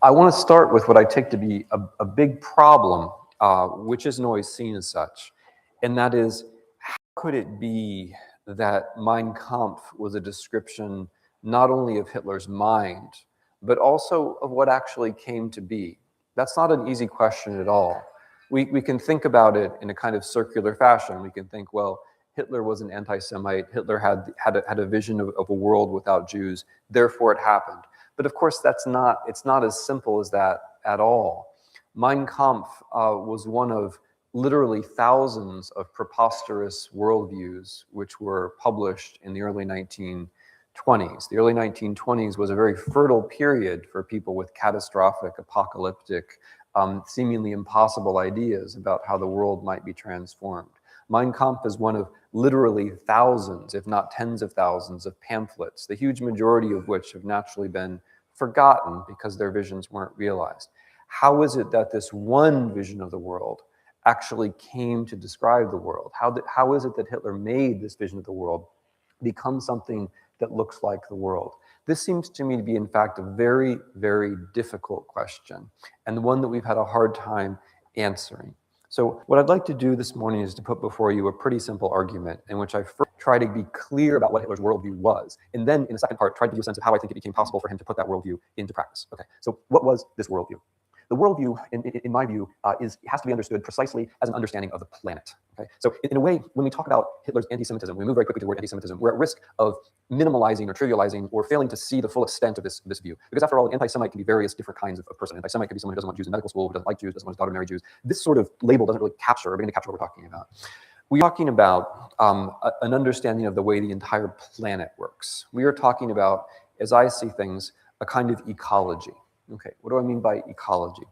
I want to start with what I take to be a big problem, which isn't always seen as such, and that is, how could it be that Mein Kampf was a description not only of Hitler's mind, but also of what actually came to be? That's not an easy question at all. We can think about it in a kind of circular fashion. We can think, well, Hitler was an anti-Semite. Hitler had a vision of a world without Jews. Therefore, it happened. But of course, it's not as simple as that at all. Mein Kampf was one of literally thousands of preposterous worldviews which were published in the early 1920s. The early 1920s was a very fertile period for people with catastrophic, apocalyptic, seemingly impossible ideas about how the world might be transformed. Mein Kampf is one of literally thousands, if not tens of thousands, of pamphlets, the huge majority of which have naturally been forgotten because their visions weren't realized. How is it that this one vision of the world actually came to describe the world? How is it that Hitler made this vision of the world become something that looks like the world? This seems to me to be, in fact, a very, very difficult question, and the one that we've had a hard time answering. So what I'd like to do this morning is to put before you a pretty simple argument in which I first try to be clear about what Hitler's worldview was, and then in the second part, try to give you a sense of how I think it became possible for him to put that worldview into practice. Okay, so what was this worldview? The worldview, in my view, has to be understood precisely as an understanding of the planet. Okay? So in a way, when we talk about Hitler's anti-Semitism, we move very quickly to the word anti-Semitism, we're at risk of minimalizing or trivializing or failing to see the full extent of this view. Because after all, an anti-Semite can be various different kinds of person. An anti-Semite can be someone who doesn't want Jews in medical school, who doesn't like Jews, doesn't want his daughter to marry Jews. This sort of label doesn't really capture, or begin to capture what we're talking about. We're talking about an understanding of the way the entire planet works. We are talking about, as I see things, a kind of ecology. Okay, what do I mean by ecology?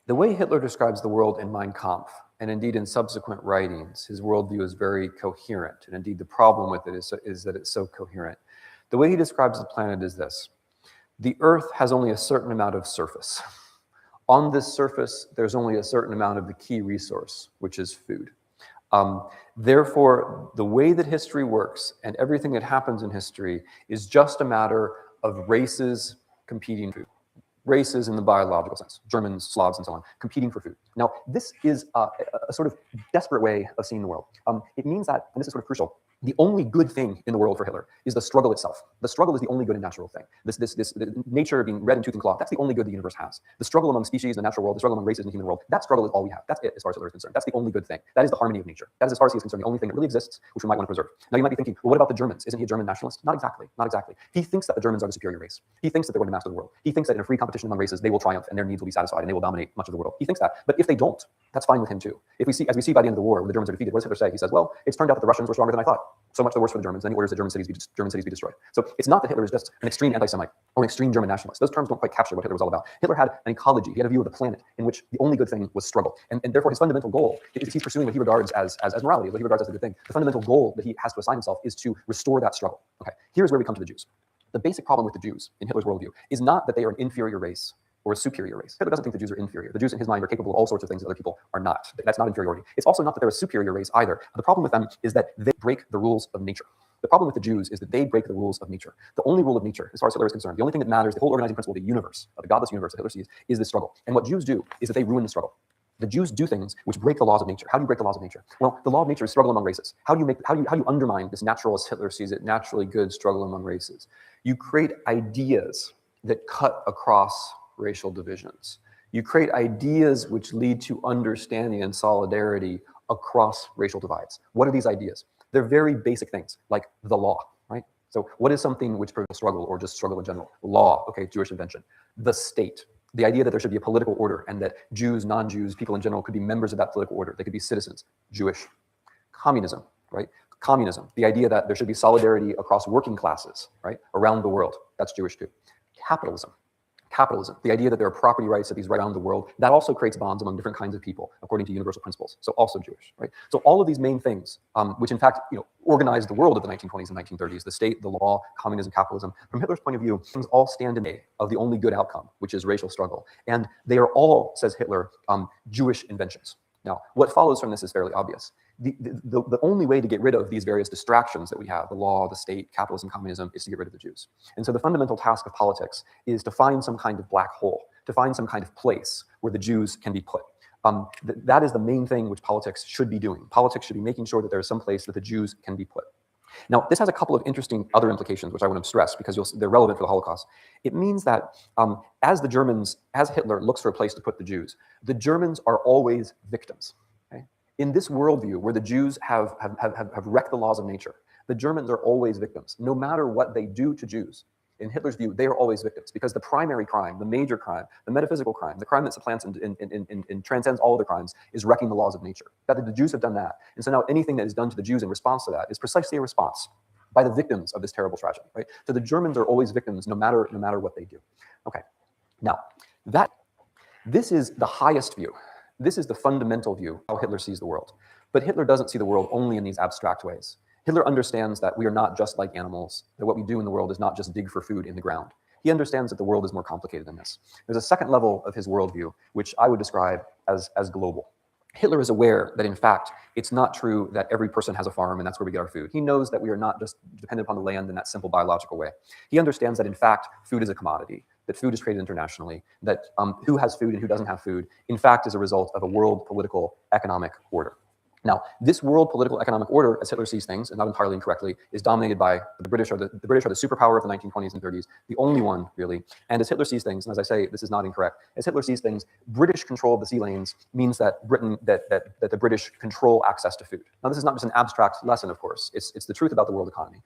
The way Hitler describes the world in Mein Kampf, and indeed in subsequent writings, his worldview is very coherent. And indeed, the problem with it is that it's so coherent. The way he describes the planet is this: the Earth has only a certain amount of surface. On this surface, there's only a certain amount of the key resource, which is food. Therefore, the way that history works and everything that happens in history is just a matter of races competing for food. Races in the biological sense, Germans, Slavs, and so on, competing for food. Now, this is a sort of desperate way of seeing the world. It means that, and this is sort of crucial, the only good thing in the world for Hitler is the struggle itself. The struggle is the only good and natural thing. Nature being red in tooth and claw, that's the only good the universe has. The struggle among species, the natural world, the struggle among races in the human world, that struggle is all we have. That's it as far as Hitler is concerned. That's the only good thing. That is the harmony of nature. That is, as far as he is concerned, the only thing that really exists, which we might want to preserve. Now, you might be thinking, well, what about the Germans? Isn't he a German nationalist? Not exactly. Not exactly. He thinks that the Germans are the superior race. He thinks that they're going to master the world. He thinks that in a free competition among races, they will triumph and their needs will be satisfied and they will dominate much of the world. He thinks that. But if they don't, that's fine with him too. If we see, as we see by the end of the war, when the Germans are defeated, what does Hitler say? He says, well, it's turned out that the Russians were stronger than I thought. So much the worse for the Germans. Then he orders that German cities be destroyed. So it's not that Hitler is just an extreme anti-Semite or an extreme German nationalist. Those terms don't quite capture what Hitler was all about. Hitler had an ecology. He had a view of the planet in which the only good thing was struggle. And therefore his fundamental goal is he's pursuing what he regards as morality, what he regards as the good thing. The fundamental goal that he has to assign himself is to restore that struggle. Okay, here's where we come to the Jews. The basic problem with the Jews in Hitler's worldview is not that they are an inferior race or a superior race. Hitler doesn't think the Jews are inferior. The Jews in his mind are capable of all sorts of things that other people are not. That's not inferiority. It's also not that they're a superior race either. The problem with them is that they break the rules of nature. The problem with the Jews is that they break the rules of nature. The only rule of nature, as far as Hitler is concerned, the only thing that matters, the whole organizing principle of the universe, of the godless universe that Hitler sees, is the struggle. And what Jews do is that they ruin the struggle. The Jews do things which break the laws of nature. How do you break the laws of nature? Well, the law of nature is struggle among races. How do you undermine this natural, as Hitler sees it, naturally good struggle among races? You create ideas that cut across racial divisions. You create ideas which lead to understanding and solidarity across racial divides. What are these ideas? They're very basic things, like the law, right? So what is something which prevents struggle or just struggle in general? Law, okay, Jewish invention. The state, the idea that there should be a political order and that Jews, non-Jews, people in general could be members of that political order. They could be citizens, Jewish. Communism, right? Communism, the idea that there should be solidarity across working classes, right? Around the world, that's Jewish too. Capitalism, the idea that there are property rights that these right around the world, that also creates bonds among different kinds of people according to universal principles. So also Jewish, right? So all of these main things, which in fact, organized the world of the 1920s and 1930s, the state, the law, communism, capitalism, from Hitler's point of view, things all stand in the way of the only good outcome, which is racial struggle. And they are all, says Hitler, Jewish inventions. Now, what follows from this is fairly obvious. The only way to get rid of these various distractions that we have, the law, the state, capitalism, communism, is to get rid of the Jews. And so the fundamental task of politics is to find some kind of black hole, to find some kind of place where the Jews can be put. That is the main thing which politics should be doing. Politics should be making sure that there is some place that the Jews can be put. Now, this has a couple of interesting other implications, which I want to stress because they're relevant for the Holocaust. It means that as Hitler looks for a place to put the Germans are always victims. Okay? In this worldview where the Jews have wrecked the laws of nature, the Germans are always victims. No matter what they do to Jews, in Hitler's view, they are always victims because the primary crime, the major crime, the metaphysical crime, the crime that supplants and transcends all other crimes is wrecking the laws of nature. That the Jews have done that. And so now anything that is done to the Jews in response to that is precisely a response by the victims of this terrible tragedy, right? So the Germans are always victims no matter what they do. Okay, now this is the highest view. This is the fundamental view of how Hitler sees the world. But Hitler doesn't see the world only in these abstract ways. Hitler understands that we are not just like animals, that what we do in the world is not just dig for food in the ground. He understands that the world is more complicated than this. There's a second level of his worldview, which I would describe as global. Hitler is aware that, in fact, it's not true that every person has a farm and that's where we get our food. He knows that we are not just dependent upon the land in that simple biological way. He understands that, in fact, food is a commodity, that food is traded internationally, that who has food and who doesn't have food, in fact, is a result of a world political economic order. Now, this world political economic order, as Hitler sees things, and not entirely incorrectly, is dominated by the British. The British are the superpower of the 1920s and 30s, the only one, really. And as Hitler sees things, and as I say, this is not incorrect, as Hitler sees things, British control of the sea lanes means that the British control access to food. Now, this is not just an abstract lesson, of course. It's the truth about the world economy.